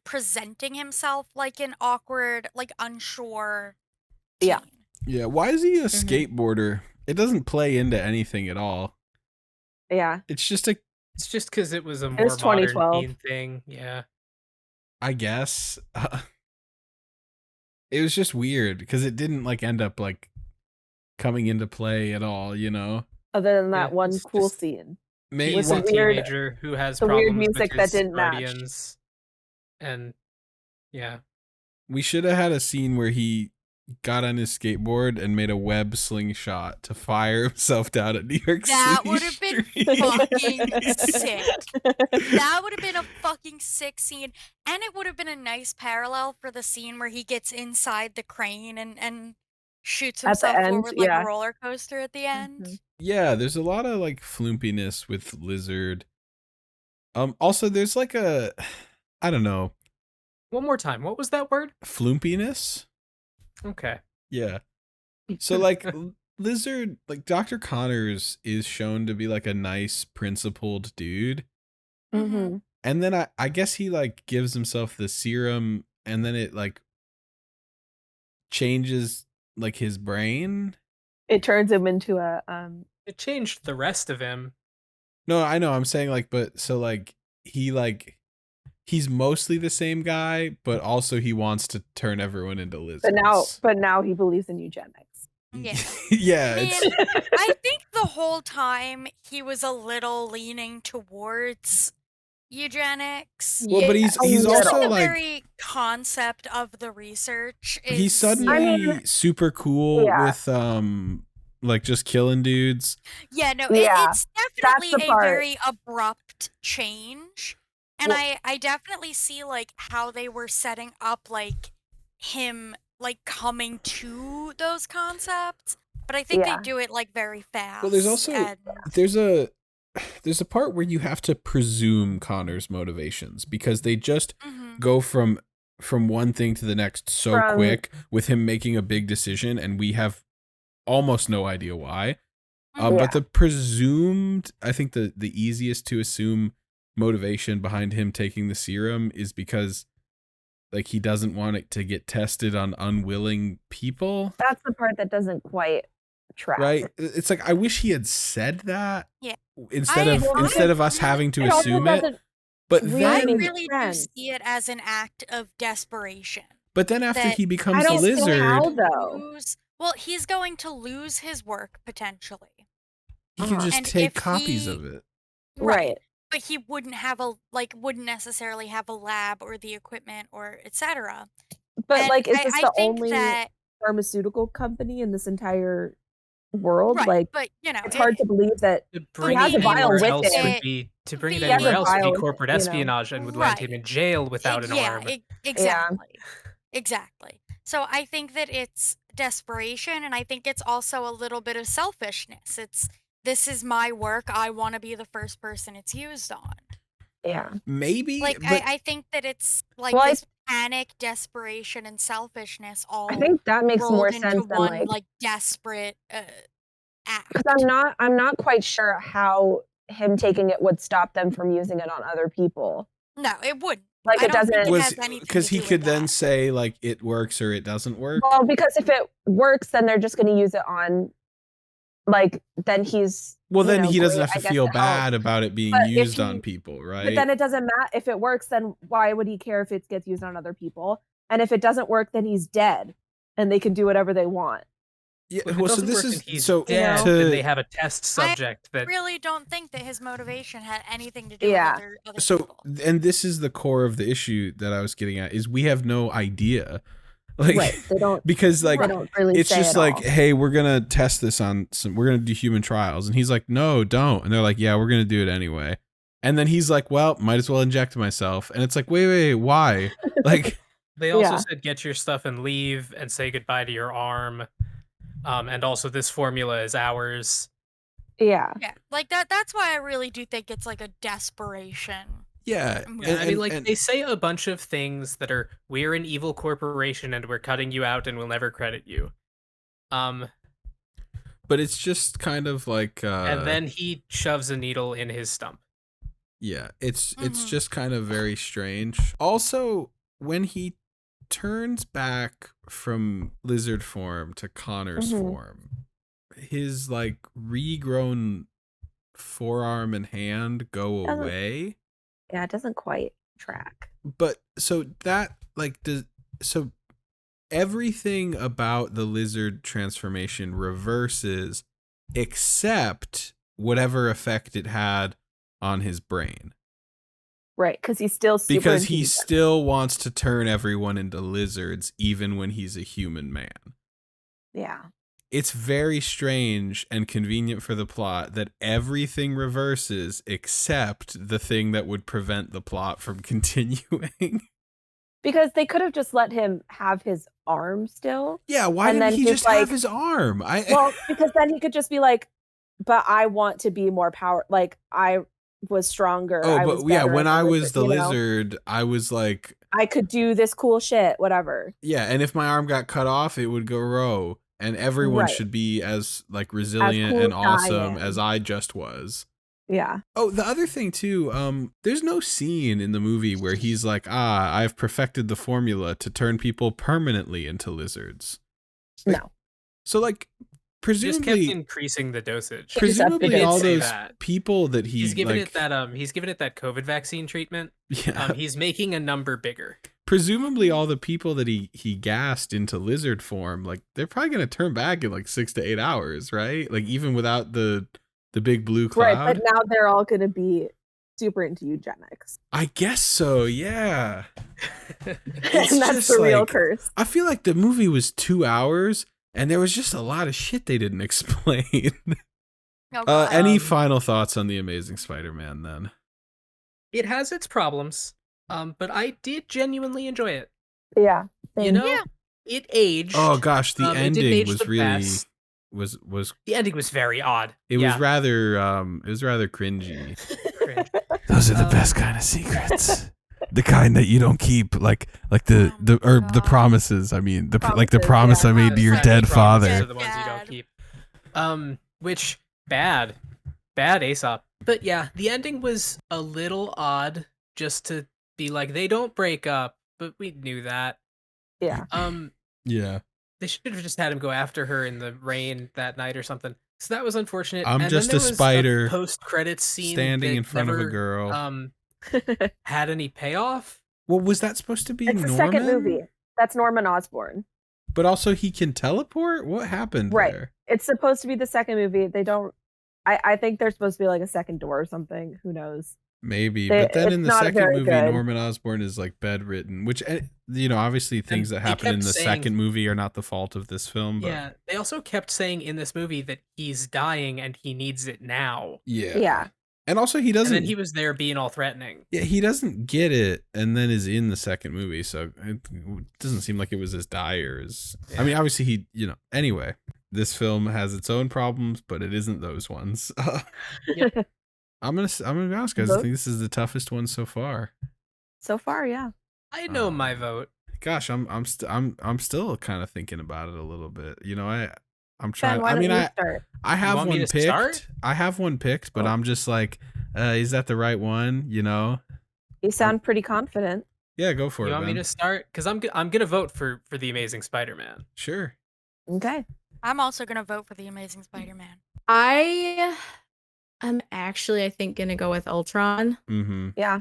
presenting himself like an awkward, like unsure Yeah. teen. Yeah, why is he a Mhm. skateboarder? It doesn't play into anything at all. Yeah. It's just a, It's just because it was a was more modern 2012. teen thing. Yeah. I guess. It was just weird because it didn't like end up like coming into play at all. Other than that Yeah, one it's cool just- scene. Maybe He's With a the weird- teenager who has the weird problems music with that his didn't match. guardians. And yeah. we should have had a scene where he got on his skateboard and made a web slingshot to fire himself down at New York That City would have been streets. fucking sick. That would have been a fucking sick scene. And it would have been a nice parallel for the scene where he gets inside the crane and shoots At the himself end, forward like yeah. a roller coaster at the end. Mhm. Yeah, there's a lot of like flumpiness with Lizard. Also there's like a, I don't know, One more time. What was that word? flumpiness. Okay. Yeah. So like Lizard, like Dr. Connors is shown to be like a nice principled dude. Mhm. And then I guess he like gives himself the serum and then it like changes like his brain. It turns him into a It changed the rest of him. No, I know. I'm saying like, but so like he's mostly the same guy, but also he wants to turn everyone into lizards. but now he believes in eugenics. Yeah. Yeah. I It's, mean, I think the whole time he was a little leaning towards eugenics. well, but he's a also little. The like very concept of the research is he's suddenly I mean, super cool yeah. with like just killing dudes. yeah, no, Yeah, it's definitely the a part. very abrupt change. And Well- I definitely see like how they were setting up like him like coming to those concepts. But I think Yeah. they do it like very fast. Well, there's also and there's a part where you have to presume Connor's motivations because they just Mhm. go from one thing to the next so From- quick with him making a big decision and we have almost no idea why. Yeah. But the presumed, I think the easiest to assume motivation behind him taking the serum is because like he doesn't want it to get tested on unwilling people. That's the part that doesn't quite track. Right? It's like I wish he had said that. Yeah. Instead of us having to It also assume it. doesn't But really I then make really do sense. see it as an act of desperation. after that he I becomes a don't see lizard, how though. Well, he's going to lose his work potentially. he can just And take if copies he- of it. Right. But he wouldn't necessarily have a lab or the equipment or etc. But And like, is I, this I the think only that pharmaceutical company in this entire world? right, Like, but it's hard to believe that To bring has it a vial anywhere with else him. would be He has a vial with corporate it, you know. espionage and would land him in jail without an arm. Exactly. So I think that it's desperation, and I think it's also a little bit of selfishness. This is my work. I want to be the first person it's used on. Yeah. Maybe, Like but I think that it's like Well, this panic, desperation, and selfishness all I think that makes rolled more into sense than one like, desperate act. because I'm not quite sure how him taking it would stop them from using it on other people. No, it wouldn't. Like, I it don't think doesn't. it was has anything because to he do could with then that. say like it works or it doesn't work. Well, because if it works, then they're just going to use it on, like, then he's. Well, then he doesn't great, have I to guess, feel to help. bad about it being But if used he- on people, right? But then it doesn't matter if it works. Then why would he care if it gets used on other people? And if it doesn't work, then he's dead, and they can do whatever they want. Yeah, Well, if it well, so doesn't this work and is he's so dead, to- then they have a test subject I that really don't think that his motivation had anything to do Yeah. with other so people. and this is the core of the issue that I was getting at is we have no idea, like Right? They don't. because like They don't really. it's say just at like, all. hey, we're gonna test this on some, we're gonna do human trials, and he's like, no, don't, and they're like, yeah, we're gonna do it anyway, and then he's like, well, might as well inject myself, and it's like, wait, why? Like, they also Yeah. said get your stuff and leave and say goodbye to your arm. And also this formula is ours. Yeah. Yeah, like that's why I really do think it's like a desperation. yeah, Yeah, I mean, like, and- they say a bunch of things that are, we're an evil corporation and we're cutting you out and we'll never credit you. but it's just kind of like And then he shoves a needle in his stump. yeah, it's Mhm. just kind of very strange. Also, when he turns back from lizard form to Connor's Mhm. form, his like regrown forearm and hand go Doesn't- away. Yeah. It doesn't quite track. But so that like does so everything about the lizard transformation reverses except whatever effect it had on his brain. Right, because he's still super Because he intelligent. still wants to turn everyone into lizards even when he's a human man. Yeah. It's very strange and convenient for the plot that everything reverses except the thing that would prevent the plot from continuing. Because they could have just let him have his arm still. Yeah, why And didn't then he he's just have like- his arm? Well, because then he could just be like, but I want to be more power. Like, I was stronger. Oh, I but was yeah, better when as a I was the you know? lizard, I was like, I could do this cool shit, whatever. yeah, and if my arm got cut off, it would go row, and everyone Right. should be as like resilient cool and as I awesome am. as I just was. Yeah. Oh, the other thing too, there's no scene in the movie where he's like, I've perfected the formula to turn people permanently into lizards. No. So like, Just kept presumably, increasing the dosage. presumably did all say those that. people that He's given like, it that he's given it that COVID vaccine treatment. yeah, He's making a number bigger. presumably all the people that he gassed into lizard form, like they're probably gonna turn back in like 6 to 8 hours, right? Like even without the big blue cloud. Right. But now they're all going to be super into eugenics. I guess so, yeah. And It's that's just the real like- curse. I feel like the movie was 2 hours and there was just a lot of shit they didn't explain. Oh, God. Any Um, final thoughts on the Amazing Spider-Man then? It has its problems, but I did genuinely enjoy it. Yeah. You same. know, Yeah. it aged. Oh gosh, the it didn't ending age was the really best. was The ending was very odd. it Yeah, was rather cringy. cringe. Those are the Um, best kind of secrets. The kind that you don't keep, like the God. promises. I mean, the Promises, promise yeah. I made to your Sad dead promises father. are the ones you don't keep. Which bad Aesop. But yeah, the ending was a little odd. Just to be like, they don't break up, but we knew that. Yeah. Yeah. They should have just had him go after her in the rain that night or something. So that was unfortunate. I'm and just then a there was spider post-credits scene standing that in front of a never, girl. had any payoff. Well, was that supposed to be It's the Norman? second movie. That's Norman Osborn. But also he can teleport? What happened Right. there? It's supposed to be the second movie. They don't. I think there's supposed to be like a second door or something. Who knows? Maybe. They- But then it's in the not second very movie, good. Norman Osborn is like bedridden, which, you know, obviously things that they happen in kept the saying- second movie are not the fault of this film. But Yeah, they also kept saying in this movie that he's dying and he needs it now. Yeah. And also he And doesn't. then he was there being all threatening. Yeah, he doesn't get it, and then is in the second movie, so it doesn't seem like it was as dire as. I mean, obviously he, you know. Anyway, this film has its own problems, but it isn't those ones. I'm gonna be honest, guys. I Vote? think this is the toughest one so far. So far, yeah. I know my vote. Gosh, I'm still kind of thinking about it a little bit. You know, I'm Ben, trying. why I don't mean, you I start? have want me one to picked. start? I have one picked, but Oh. I'm just like, is that the right one? You know? You sound pretty confident. Yeah, go for You it, want me Ben. to start? Because I'm gonna vote for the Amazing Spider-Man. Sure. Okay. I'm also gonna vote for the Amazing Spider-Man. I am actually, I think, gonna go with Ultron. Mm-hmm. Yeah.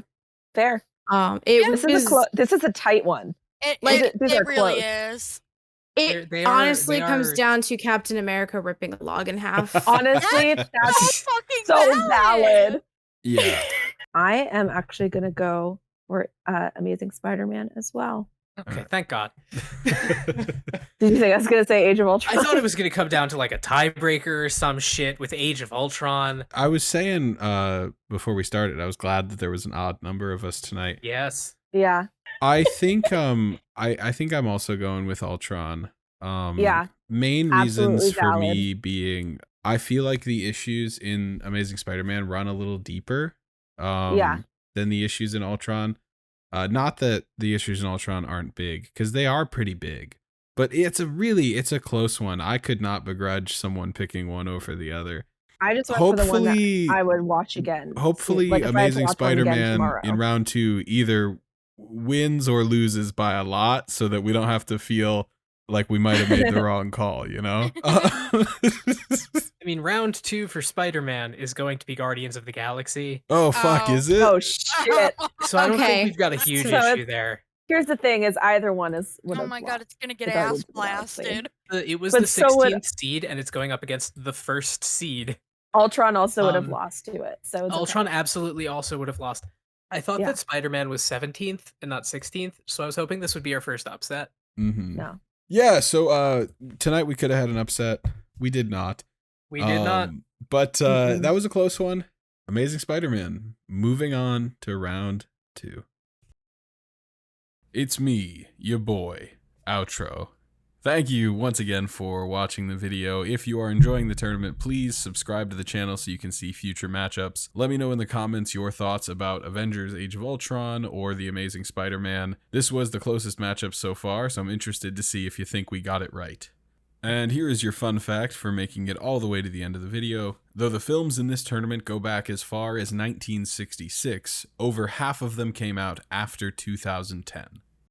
Fair. It This is a tight one. It, Like, it, these it are really close. is. it They honestly are- comes down to Captain America ripping a log in half. Honestly, So that's fucking so valid. Yeah. I am actually gonna go for Amazing Spider-Man as well. Okay, thank God. Did you think I was gonna say Age of Ultron? I thought it was gonna come down to like a tiebreaker or some shit with Age of Ultron. I was saying before we started, I was glad that there was an odd number of us tonight. Yes. Yeah. I think I think I'm also going with Ultron. Yeah. Main reasons Absolutely for valid. me being I feel like the issues in Amazing Spider-Man run a little deeper Yeah. than the issues in Ultron. Not that the issues in Ultron aren't big, because they are pretty big. But it's a close one. I could not begrudge someone picking one over the other. I just went for the one Hopefully that I would watch again. Hopefully Like, if I had to Amazing watch one again Spider-Man tomorrow. in round 2 either wins or loses by a lot, so that we don't have to feel like we might have made the wrong call, you know? I mean, round 2 for Spider-Man is going to be Guardians of the Galaxy. Oh, fuck, Oh. is it? Oh shit. So I don't Okay. think we've got a huge So issue it's- there. Here's the thing: is either one is. would Oh have my god, lost. it's gonna get the Guardians ass of the Galaxy. blasted. It was But the so would- 16th seed, and it's going up against the first seed. Ultron also would have Um, lost to it. So it's Ultron okay. absolutely also would have lost. I thought Yeah. that Spider-Man was 17th and not 16th, so I was hoping this would be our first upset. Mm-hmm. No. Yeah, so tonight we could have had an upset. We did not. We did not. But Mm-mm. that was a close one. Amazing Spider-Man. Moving on to round 2. It's me, your boy, Outro. Thank you once again for watching the video. If you are enjoying the tournament, please subscribe to the channel so you can see future matchups. Let me know in the comments your thoughts about Avengers Age of Ultron or The Amazing Spider-Man. This was the closest matchup so far, so I'm interested to see if you think we got it right. And here is your fun fact for making it all the way to the end of the video. Though the films in this tournament go back as far as 1966, over half of them came out after 2010.